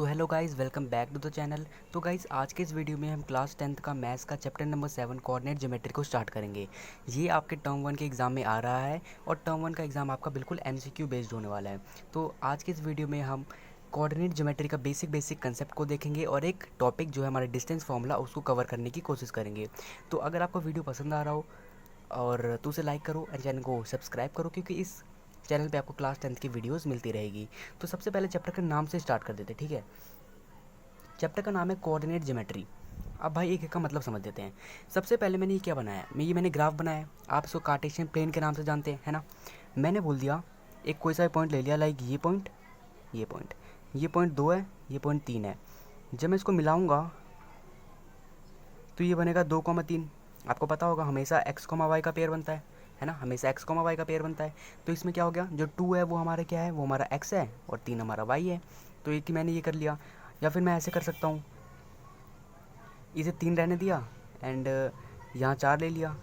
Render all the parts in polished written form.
तो hello guys, welcome back to the channel. तो guys, आज के इस वीडियो में हम क्लास 10th का मैथ्स का चैप्टर नंबर 7 कोऑर्डिनेट ज्योमेट्री को स्टार्ट करेंगे। ये आपके टर्म 1 के एग्ज़ाम में आ रहा है और टर्म 1 का एग्ज़ाम आपका बिल्कुल एमसीक्यू बेस्ड होने वाला है। तो आज के इस वीडियो में हम कोऑर्डिनेट ज्योमेट्री का बेसिक कंसेप्ट को देखेंगे और एक टॉपिक जो है हमारा डिस्टेंस फार्मूला, उसको कवर करने की कोशिश करेंगे। तो अगर आपको वीडियो पसंद आ रहा हो और तो उसे लाइक करो और चैनल को सब्सक्राइब करो, क्योंकि इस चैनल पे आपको क्लास 10th की वीडियोस मिलती रहेगी। तो सबसे पहले चैप्टर के नाम से स्टार्ट कर देते, ठीक है। चैप्टर का नाम है कोऑर्डिनेट ज्योमेट्री। अब भाई एक एक का मतलब समझ देते हैं। सबसे पहले मैंने ये क्या बनाया, मैंने ग्राफ बनाया। आप इसको कार्टेशियन प्लेन के नाम से जानते हैं, है ना। मैंने बोल दिया एक कोई सा पॉइंट ले लिया, लाइक ये पॉइंट, ये पॉइंट, ये पॉइंट 2 है, ये पॉइंट 3 है। जब मैं इसको मिलाऊंगा तो ये बनेगा 2,3। आपको पता होगा हमेशा एक्स कॉमा वाई का पेयर बनता है ना, हमेशा एक्स कॉमा वाई का पेयर बनता है। तो इसमें क्या हो गया, जो 2 है वो हमारा क्या है, वो हमारा एक्स है और 3 हमारा वाई है। तो एक मैंने ये कर लिया। या फिर मैं ऐसे कर सकता हूँ, इसे 3 रहने दिया एंड यहाँ 4 ले लिया।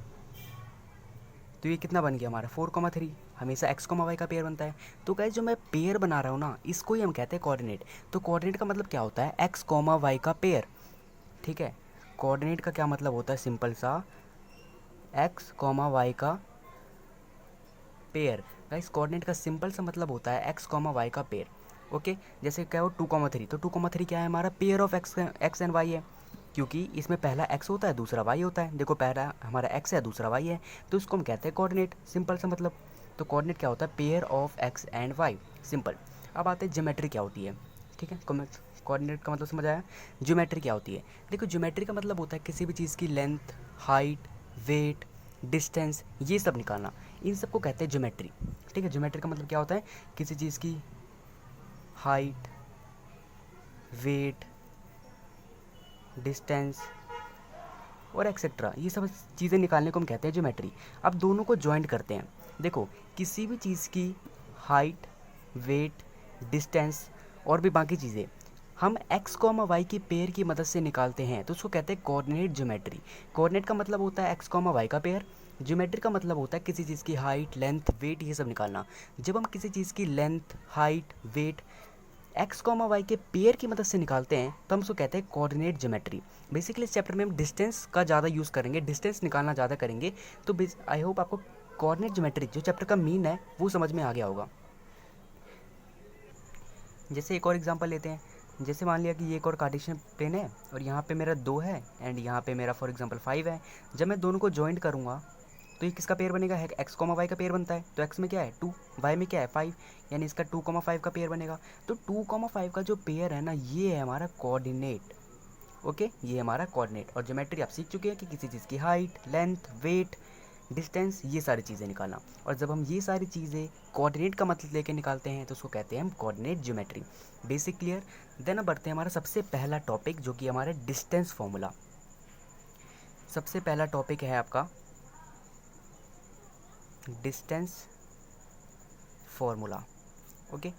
तो ये कितना बन गया हमारा 4,3। हमेशा एक्स कॉमा वाई का पेयर बनता है। तो गाइस, जो मैं पेयर बना रहा हूँ ना, इसको ही हम कहते हैं कोऑर्डिनेट। तो कोऑर्डिनेट का मतलब क्या होता है, एक्स कॉमा वाई का पेयर, ठीक है। कोऑर्डिनेट का क्या मतलब होता है, सिंपल सा, एक्स कॉमा वाई का पेयर। गाइस, कोऑर्डिनेट का सिंपल सा मतलब होता है एक्स कॉमा वाई का पेयर। ओके, जैसे क्या हो 2,3, तो 2,3 क्या है, हमारा pair of x and y है, क्योंकि इसमें पहला एक्स होता है दूसरा वाई होता है। देखो, पहला हमारा एक्स है दूसरा वाई है, तो इसको हम कहते हैं कोऑर्डिनेट, सिंपल सा मतलब। तो कोऑर्डिनेट क्या होता है, pair of x and y, simple. अब आते हैं ज्योमेट्री क्या होती है, ठीक है। कोऑर्डिनेट का मतलब समझ आया। ज्योमेट्री क्या होती है, देखो ज्योमेट्री का मतलब होता है किसी भी चीज़ की लेंथ, हाइट, वेट, डिस्टेंस, ये सब निकालना, इन सब को कहते हैं ज्योमेट्री, ठीक है। ज्योमेट्री का मतलब क्या होता है, किसी चीज़ की हाइट, वेट, डिस्टेंस और एक्सेट्रा, ये सब चीज़ें निकालने को हम कहते हैं ज्योमेट्री। अब दोनों को जॉइंट करते हैं। देखो, किसी भी चीज़ की हाइट, वेट, डिस्टेंस और भी बाकी चीज़ें हम एक्स कॉमा वाई की पेयर की मदद से निकालते हैं, तो उसको कहते हैं कोऑर्डिनेट ज्योमेट्री। कोऑर्डिनेट का मतलब होता है एक्स कॉमा वाई का पेयर, ज्योमेट्री का मतलब होता है किसी चीज़ की हाइट, लेंथ, वेट, ये सब निकालना। जब हम किसी चीज़ की length, height, weight x comma y के पेयर की मदद से निकालते हैं, तो हम उसको कहते हैं कोऑर्डिनेट ज्योमेट्री। बेसिकली इस चैप्टर में हम डिस्टेंस का ज़्यादा यूज़ करेंगे, डिस्टेंस निकालना ज़्यादा करेंगे। तो आई होप आपको कोऑर्डिनेट ज्योमेट्री जो चैप्टर का मीन है वो समझ में आ गया होगा। जैसे एक और एग्जांपल लेते हैं। जैसे मान लिया कि ये एक और कार्टेशियन प्लेन है और यहाँ पे मेरा 2 है एंड यहाँ पे मेरा फॉर एग्जांपल 5 है। जब मैं दोनों को जॉइंट करूँगा तो ये किसका पेयर बनेगा, है एक्स कॉमा वाई का पेयर बनता है। तो एक्स में क्या है 2, वाई में क्या है 5, यानी इसका 2,5 का पेयर बनेगा। तो 2,5 का जो पेयर है ना, ये है हमारा कोऑर्डिनेट। ओके, ये हमारा कोऑर्डिनेट। और ज्योमेट्री आप सीख चुके हैं कि किसी चीज़ की हाइट, लेंथ, वेट, डिस्टेंस, ये सारी चीज़ें निकालना। और जब हम ये सारी चीज़ें कोऑर्डिनेट का मतलब लेके निकालते हैं तो उसको कहते हैं हम coordinate geometry. Basic clear. Then अब बढ़ते हैं हमारा सबसे पहला टॉपिक, जो कि हमारा डिस्टेंस फॉर्मूला। सबसे पहला टॉपिक है आपका distance formula. Okay,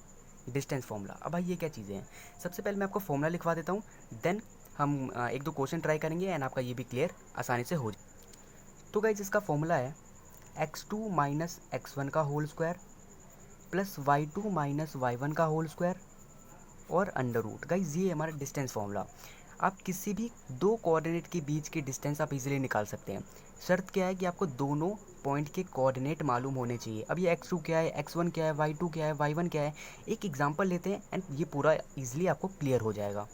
distance formula. अब भाई ये क्या चीज़ें हैं, सबसे पहले मैं आपको फार्मूला लिखवा देता हूँ, देन हम एक दो क्वेश्चन ट्राई करेंगे एंड आपका ये भी क्लियर आसानी से हो जाए। तो गाइस, इसका फॉर्मूला है x2 माइनस x1 का whole square plus y2 minus y1 का होल स्क्वायर और अंडर रूट। गाइस, ये है हमारा डिस्टेंस फार्मूला। आप किसी भी दो कोऑर्डिनेट के बीच की डिस्टेंस आप इजीली निकाल सकते हैं। शर्त क्या है कि आपको दोनों पॉइंट के कोऑर्डिनेट मालूम होने चाहिए। अब ये x2 क्या है, x1 क्या है, y2 क्या है, y1 क्या है, एक एग्जांपल लेते हैं एंड ये पूरा इजीली आपको क्लियर हो जाएगा।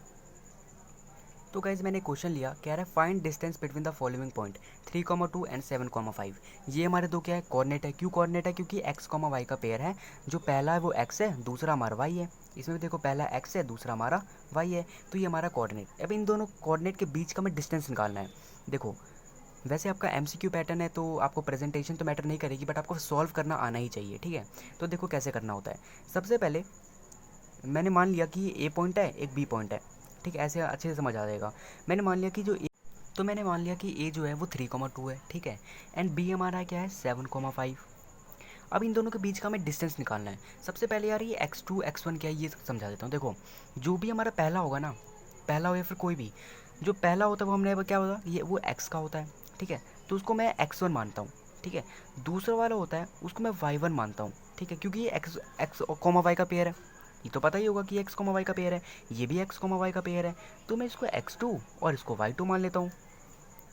तो गाइज, मैंने क्वेश्चन लिया, कह रहा है find distance between the following point 3,2 and 7,5। ये हमारे दो क्या है, कोऑर्डिनेट है। क्यों कोऑर्डिनेट है, क्योंकि एक्स कॉमा वाई का पेयर है। जो पहला है वो एक्स है, दूसरा हमारा वाई है। इसमें भी देखो, पहला एक्स है, दूसरा हमारा वाई है। तो ये हमारा कोऑर्डिनेट। अब इन दोनों कोऑर्डिनेट के बीच का हमें डिस्टेंस निकालना है। देखो, वैसे आपका एमसीक्यू पैटर्न है तो आपको प्रेजेंटेशन तो मैटर नहीं करेगी, बट आपको सॉल्व करना आना ही चाहिए, ठीक है। तो देखो कैसे करना होता है। सबसे पहले मैंने मान लिया कि ए पॉइंट है, एक बी पॉइंट है, ठीक है। ऐसे अच्छे से समझ आ जाएगा। मैंने मान लिया कि मैंने मान लिया कि ए जो है वो 3,2 है, ठीक है। एंड बी हमारा क्या है 7,5। अब इन दोनों के बीच का हमें डिस्टेंस निकालना है। सबसे पहले यार ये x2 x1 क्या है ये समझा देता हूँ। देखो, जो भी हमारा पहला होगा ना, पहला हो या फिर कोई भी, जो पहला होता है वो हमने क्या होगा, ये वो x का होता है, ठीक है। तो उसको मैं x1 मानता हूँ, ठीक है। दूसरा वाला होता है उसको मैं y1 मानता हूँ, ठीक है, क्योंकि ये एक्स एक्स कॉमा वाई का पेयर है। ये तो पता ही होगा कि एक्स कोमा वाई का पेयर है, ये भी एक्स कोमा वाई का पेयर है, तो मैं इसको x2 और इसको y2 मान लेता हूँ,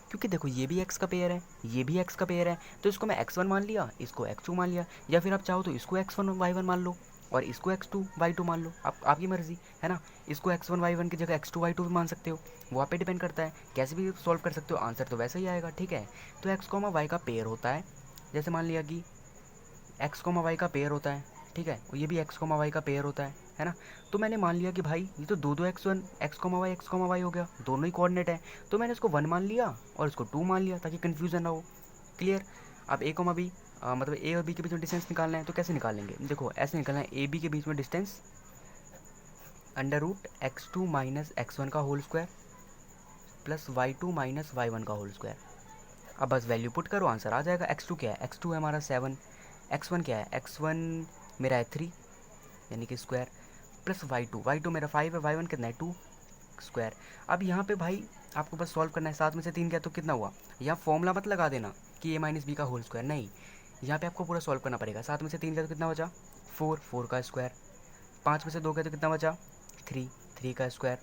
क्योंकि देखो ये भी x का पेयर है, ये भी x का पेयर है, तो इसको मैं x1 मान लिया, इसको x2 मान लिया, या फिर आप चाहो तो इसको x1 y1 मान लो और इसको x2 y2 मान लो, आपकी मर्जी है ना। इसको x1 y1 की जगह x2 y2 भी मान सकते हो, वो आप पे डिपेंड करता है, कैसे भी सॉल्व कर सकते हो, आंसर तो वैसे ही आएगा, ठीक है। तो एक्स कोमा वाई का पेयर होता है, जैसे मान लिया कि एक्स कोमा वाई का पेयर होता है, ठीक है, और ये भी एक्स कोमा वाई का पेयर होता है ना। तो मैंने मान लिया कि भाई ये तो दो दो एक्स कोमा वाई हो गया, दोनों ही कोऑर्डिनेट है, तो मैंने इसको 1 मान लिया और इसको 2 मान लिया ताकि कन्फ्यूजन ना हो। क्लियर। अब ए कोमा बी, मतलब ए और बी के बीच में डिस्टेंस निकालना है, तो कैसे निकालेंगे, देखो ऐसे निकालना है, ए बी के बीच में डिस्टेंस √x2 माइनस x1 का whole square plus y2 minus y1 का होल स्क्वायर। अब बस वैल्यू पुट करो, आंसर आ जाएगा। x2 क्या है, x2 है हमारा 7, x1 क्या है, x1 मेरा है 3 यानी कि स्क्वायर, प्लस y2 मेरा 5 है, y1 कितना है 2 स्क्वायर। अब यहाँ पे भाई आपको बस सॉल्व करना है, 7 में से 3 गया तो कितना हुआ, यहाँ फॉर्मूला मत लगा देना कि a माइनस बी का होल स्क्वायर, नहीं, यहाँ पे आपको पूरा सॉल्व करना पड़ेगा। 7 में से 3 गया तो कितना बचा 4 का स्क्वायर, 5 में से 2 गया तो कितना बचा 3 का स्क्वायर।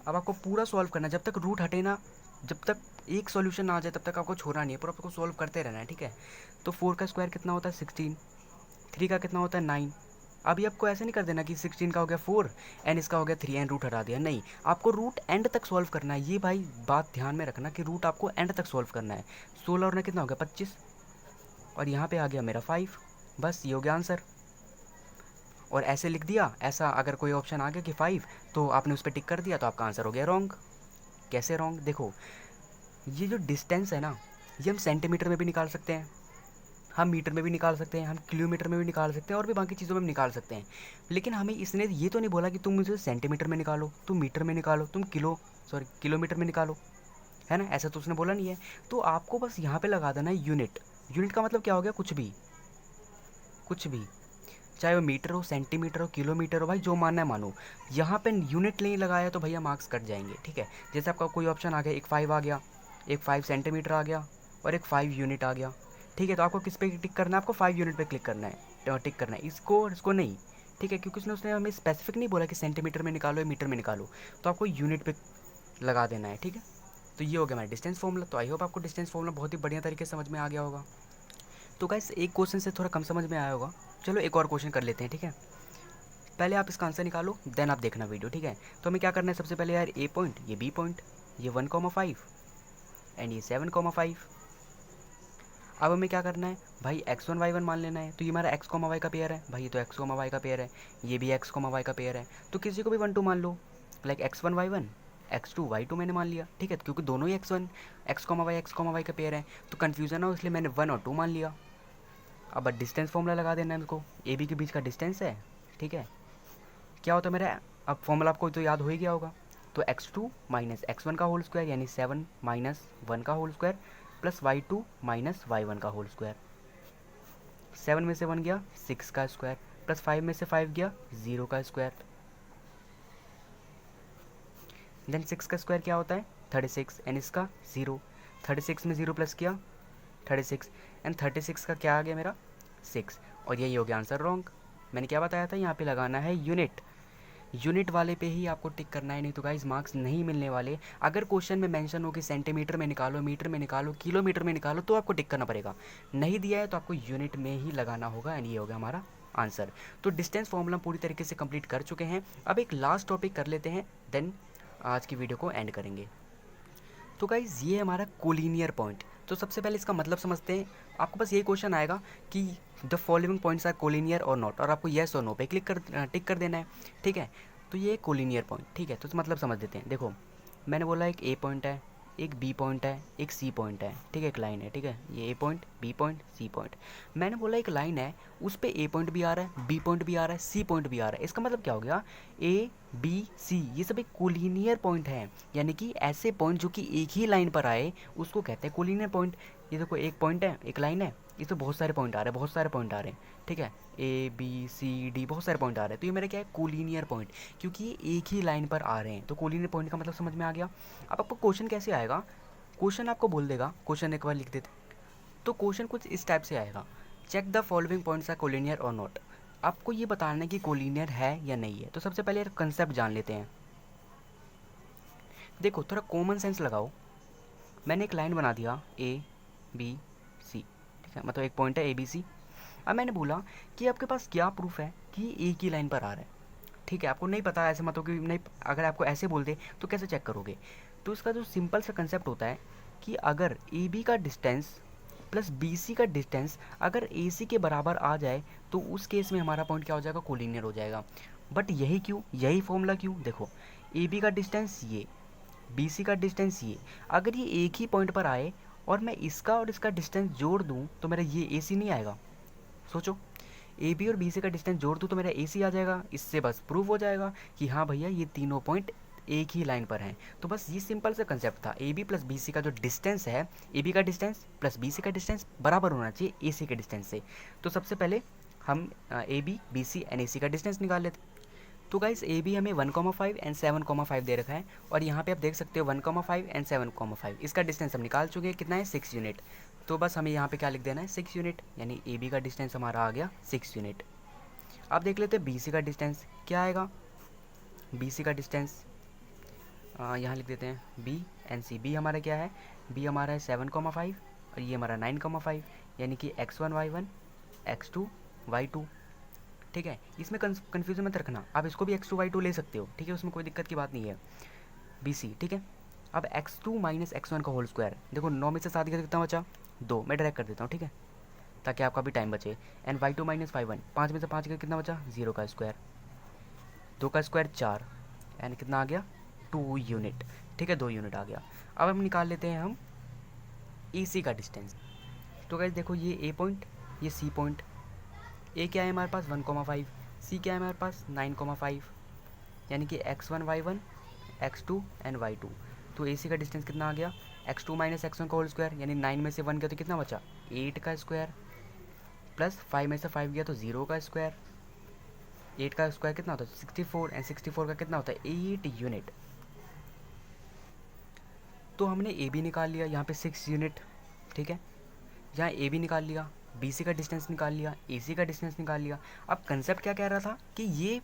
अब आपको पूरा सॉल्व करना है, जब तक रूट हटे ना, जब तक एक सॉल्यूशन ना आ जाए तब तक आपको छोड़ना नहीं है, पूरा आपको सॉल्व करते रहना है, ठीक है। तो 4 का स्क्वायर कितना होता है 16, 3 का कितना होता है 9। अभी आपको ऐसे नहीं कर देना कि 16 का हो गया 4 एंड इसका हो गया 3 एंड रूट हटा दिया, नहीं, आपको रूट एंड तक सॉल्व करना है। ये भाई बात ध्यान में रखना कि रूट आपको एंड तक सॉल्व करना है। 16 और ना कितना हो गया 25 और यहाँ पे आ गया मेरा 5, बस ये हो गया आंसर। और ऐसे लिख दिया, ऐसा अगर कोई ऑप्शन आ गया कि 5 तो आपने उस पर टिक कर दिया तो आपका आंसर हो गया रॉन्ग। कैसे रॉन्ग, देखो ये जो डिस्टेंस है ना, ये हम सेंटीमीटर में भी निकाल सकते हैं, हम मीटर में भी निकाल सकते हैं, हम किलोमीटर में भी निकाल सकते हैं और भी बाकी चीज़ों में भी निकाल सकते हैं। लेकिन हमें इसने ये तो नहीं बोला कि तुम मुझे सेंटीमीटर में निकालो, तुम मीटर में निकालो, तुम किलोमीटर में निकालो, है ना, ऐसा तो उसने बोला नहीं है। तो आपको बस यहाँ पे लगा देना है यूनिट। यूनिट का मतलब क्या हो गया, कुछ भी, चाहे वो मीटर हो, सेंटीमीटर हो, किलोमीटर हो, भाई जो मानना है मानो। यहाँ पे यूनिट नहीं लगाया तो भैया मार्क्स कट जाएंगे, ठीक है। जैसे आपका कोई ऑप्शन आ गया, एक 5 आ गया, एक 5 सेंटीमीटर आ गया और एक 5 यूनिट आ गया, ठीक है, तो आपको किस पे टिक करना है, आपको 5 यूनिट पे क्लिक करना है, टिक करना है, इसको नहीं, ठीक है, क्योंकि उसने हमें स्पेसिफिक नहीं बोला कि सेंटीमीटर में निकालो या मीटर में निकालो, तो आपको यूनिट पे लगा देना है, ठीक है। तो ये हो गया हमारा डिस्टेंस फॉर्मूला। तो आई होप आपको डिस्टेंस फॉर्मूला बहुत ही बढ़िया तरीके से समझ में आ गया होगा। तो गाइस एक क्वेश्चन से थोड़ा कम समझ में आया होगा, चलो एक और क्वेश्चन कर लेते हैं, ठीक है। पहले आप इसका आंसर निकालो, देन आप देखना वीडियो, ठीक है। तो हमें क्या करना है, सबसे पहले यार ए पॉइंट, ये बी पॉइंट, ये 1,5 एंड ये 7,5। अब हमें क्या करना है भाई, x1 y1 मान लेना है। तो ये हमारा x, y का पेयर है, भाई ये तो x, y का पेयर है, ये भी x, y का पेयर है, तो किसी को भी 1 2 मान लो, like x1 y1 x2 y2 मैंने मान लिया, ठीक है, क्योंकि दोनों ही x1 x, y का पेयर है, तो कन्फ्यूजन हो इसलिए मैंने 1 और 2 मान लिया। अब डिस्टेंस फॉर्मूला लगा देना है हमको, ए बी के बीच का डिस्टेंस है, ठीक है। क्या होता है मेरा, अब फॉर्मूला आपको तो याद हो ही गया होगा, तो x2 माइनस x1 का होल स्क्वायर यानी 7 माइनस 1 का whole square plus y2 minus y1 का होल स्क्वायर। 7 में से 1 गया 6 का स्क्वायर प्लस 5 में से 5 गया 0 का स्क्वायर, देन 6 का स्क्वायर क्या होता है 36 एंड इसका 0, 36 में 0 प्लस किया 36 एंड 36 का क्या आ गया मेरा 6, और यही हो गया आंसर रॉन्ग। मैंने क्या बताया था, यहाँ पे लगाना है यूनिट, यूनिट वाले पे ही आपको टिक करना है, नहीं तो गाइस मार्क्स नहीं मिलने वाले। अगर क्वेश्चन में मेंशन हो कि सेंटीमीटर में निकालो, मीटर में निकालो, किलोमीटर में निकालो, तो आपको टिक करना पड़ेगा, नहीं दिया है तो आपको यूनिट में ही लगाना होगा, एंड ये हो गया हमारा आंसर। तो डिस्टेंस फॉर्मूला पूरी तरीके से कंप्लीट कर चुके हैं। अब एक लास्ट टॉपिक कर लेते हैं, देन आज की वीडियो को एंड करेंगे। तो गाइज ये हमारा कोलिनियर पॉइंट। तो सबसे पहले इसका मतलब समझते हैं। आपको बस ये क्वेश्चन आएगा कि the following points are collinear और नॉट, और आपको येस और नो पे टिक कर देना है, ठीक है। तो ये कोलिनियर पॉइंट, ठीक है, तो मतलब समझ देते हैं। देखो मैंने बोला एक ए पॉइंट है, एक बी पॉइंट है, एक सी पॉइंट है, ठीक है, एक लाइन है, ठीक है, ये A point, B point, C point. मैंने बोला एक लाइन है, उस पर ए पॉइंट भी आ रहा है, बी पॉइंट भी आ रहा है, सी पॉइंट भी आ रहा है। इसका मतलब क्या हो गया, ए बी सी ये सब एक कोलिनियर पॉइंट है, यानी कि ऐसे पॉइंट जो कि एक ही लाइन पर आए उसको कहते हैं कोलिनियर पॉइंट। ये देखो एक पॉइंट है, एक लाइन है, इस तो बहुत सारे पॉइंट आ रहे हैं, बहुत सारे पॉइंट आ रहे हैं, ठीक है, ए बी सी डी बहुत सारे पॉइंट आ रहे हैं, तो ये मेरा क्या है कोलिनियर पॉइंट, क्योंकि ये एक ही लाइन पर आ रहे हैं। तो कोलिनियर पॉइंट का मतलब समझ में आ गया। अब आपको क्वेश्चन कैसे आएगा, क्वेश्चन आपको बोल देगा, क्वेश्चन एक बार लिख देते, तो क्वेश्चन कुछ इस टाइप से आएगा, check the following points are collinear और नॉट। आपको ये बताना है कि कोलिनियर है या नहीं है। तो सबसे पहले कंसेप्ट जान लेते हैं। देखो थोड़ा कॉमन सेंस लगाओ। मैंने एक लाइन बना दिया ए बी सी, ठीक है, मतलब एक पॉइंट है ए बी सी। अब मैंने बोला कि आपके पास क्या प्रूफ है कि ये एक ही लाइन पर आ रहा है। ठीक है, आपको नहीं पता, ऐसे मत हो कि नहीं, अगर आपको ऐसे बोल दे तो कैसे चेक करोगे। तो इसका जो सिंपल सा कंसेप्ट होता है कि अगर ए बी का डिस्टेंस प्लस बी सी का डिस्टेंस अगर ए सी के बराबर आ जाए तो उस केस में हमारा पॉइंट क्या हो जाएगा, कोलिनियर हो जाएगा। बट यही क्यों, यही फॉर्मूला क्यों, देखो ए बी का डिस्टेंस ये, बी सी का डिस्टेंस ये, अगर ये एक ही पॉइंट पर आए और मैं इसका और इसका डिस्टेंस जोड़ दूँ तो मेरा ये ए सी नहीं आएगा। सोचो, ए बी और बी सी का डिस्टेंस जोड़ दूँ तो मेरा ए सी आ जाएगा। इससे बस प्रूव हो जाएगा कि हाँ भैया ये तीनों पॉइंट एक ही लाइन पर हैं। तो बस ये सिंपल सा कंसेप्ट था। A B plus B C का जो डिस्टेंस है, ए बी का डिस्टेंस प्लस बी सी का डिस्टेंस बराबर होना चाहिए ए सी के डिस्टेंस से। तो सबसे पहले हम ए बी सी एंड ए सी का डिस्टेंस निकाल लेते। तो गाइस ए बी हमें 1,5 एंड 7,5 दे रखा है और यहाँ पे आप देख सकते हो 1,5 एंड 7,5, इसका डिस्टेंस हम निकाल चुके हैं, कितना है 6 यूनिट। तो बस हमें यहाँ पे क्या लिख देना है 6 यूनिट, यानी ए बी का डिस्टेंस हमारा आ गया 6 यूनिट। अब देख लेते हैं बी सी का डिस्टेंस क्या आएगा। बी सी का डिस्टेंस यहाँ लिख देते हैं बी एंड सी। बी हमारा क्या है, बी हमारा है 7,5 और ये हमारा 9,5, यानी कि x1 y1 x2 y2। ठीक है, इसमें कन्फ्यूजन मत रखना, आप इसको भी x2 y2 ले सकते हो, ठीक है, उसमें कोई दिक्कत की बात नहीं है। बी सी, ठीक है। अब x2 माइनस x1 का होल स्क्वायर, देखो 9 में से 7 कितना बचा, 2, मैं डायरेक्ट कर देता हूँ, ठीक है, ताकि आपका भी टाइम बचे। एंड y2 माइनस y1, 5 में से 5 कितना बचा, 0 का स्क्वायर, 2 का स्क्वायर 4, एंड कितना आ गया 2 यूनिट, ठीक है, 2 यूनिट आ गया। अब हम निकाल लेते हैं हम ए सी का डिस्टेंस। तो गाइस देखो ये ए पॉइंट, ये सी पॉइंट, ए क्या है हमारे पास 1,5, सी क्या है हमारे पास 9,5, यानी कि x1 y1 x2 and y2। तो ए सी का डिस्टेंस कितना आ गया, x2 माइनस x1 का होल स्क्वायर, यानी 9 में से 1 गया तो कितना बचा 8 का स्क्वायर, प्लस 5 में से 5 गया तो 0 का स्क्वायर। 8 का स्क्वायर कितना होता है 64, एंड 64 का कितना होता है 8 यूनिट। तो हमने ए बी निकाल लिया यहाँ पे 6 यूनिट, ठीक है, यहाँ ए बी निकाल लिया, बी सी का डिस्टेंस निकाल लिया, ए सी का डिस्टेंस निकाल लिया। अब कंसेप्ट क्या कह रहा था कि ये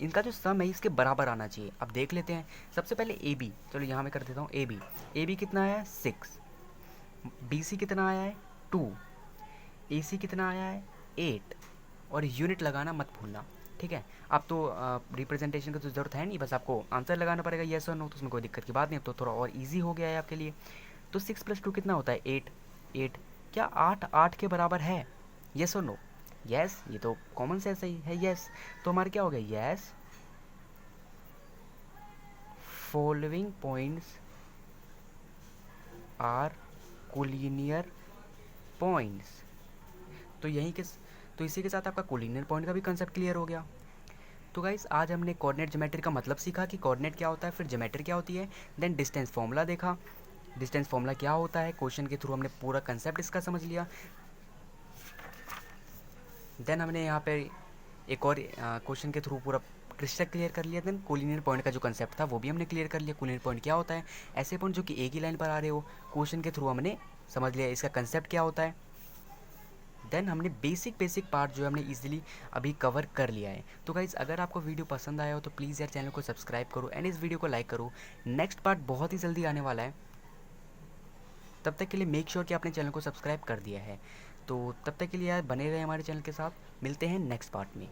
इनका जो सम है इसके बराबर आना चाहिए। अब देख लेते हैं, सबसे पहले ए बी, चलो यहाँ मैं कर देता हूँ ए बी कितना आया है 6, बी सी कितना आया है 2, ए सी कितना आया है 8, और यूनिट लगाना मत भूलना, ठीक है। अब तो रिप्रेजेंटेशन की तो ज़रूरत है नहीं, बस आपको आंसर लगाना पड़ेगा येस और नो, तो उसमें कोई दिक्कत की बात नहीं। अब तो थोड़ा और ईजी हो गया है आपके लिए। तो 6 + 2 कितना होता है 8, 8 क्या 8 8 के बराबर है, येस और नो, यस, ये तो कॉमन सेंस ही है, यस। तो हमारा क्या हो गया, yes following points are collinear points. तो यहीं के, तो इसी के साथ आपका कोलिनियर पॉइंट का भी कंसेप्ट क्लियर हो गया। तो गाइस आज हमने कोऑर्डिनेट ज्योमेट्री का मतलब सीखा कि कोऑर्डिनेट क्या होता है, फिर ज्योमेट्री क्या होती है, देन डिस्टेंस फॉर्मूला देखा, डिस्टेंस फॉर्मूला क्या होता है, क्वेश्चन के थ्रू हमने पूरा कंसेप्ट इसका समझ लिया। देन हमने यहाँ पे एक और क्वेश्चन के थ्रू पूरा क्रिस्टल क्लियर कर लिया। देन कोलिनियर पॉइंट का जो कंसेप्ट था वो भी हमने क्लियर कर लिया। कोलिनियर पॉइंट क्या होता है, ऐसे पॉइंट जो कि एक ही लाइन पर आ रहे हो, क्वेश्चन के थ्रू हमने समझ लिया इसका कंसेप्ट क्या होता है। देन हमने बेसिक पार्ट जो है हमने इजीली अभी कवर कर लिया है। तो गाइज़ अगर आपको वीडियो पसंद आया हो तो प्लीज़ यार चैनल को सब्सक्राइब करो एंड इस वीडियो को लाइक करो। नेक्स्ट पार्ट बहुत ही जल्दी आने वाला है, तब तक के लिए मेक श्योर कि आपने चैनल को सब्सक्राइब कर दिया है। तो तब तक के लिए यार बने रहे हमारे चैनल के साथ, मिलते हैं नेक्स्ट पार्ट में।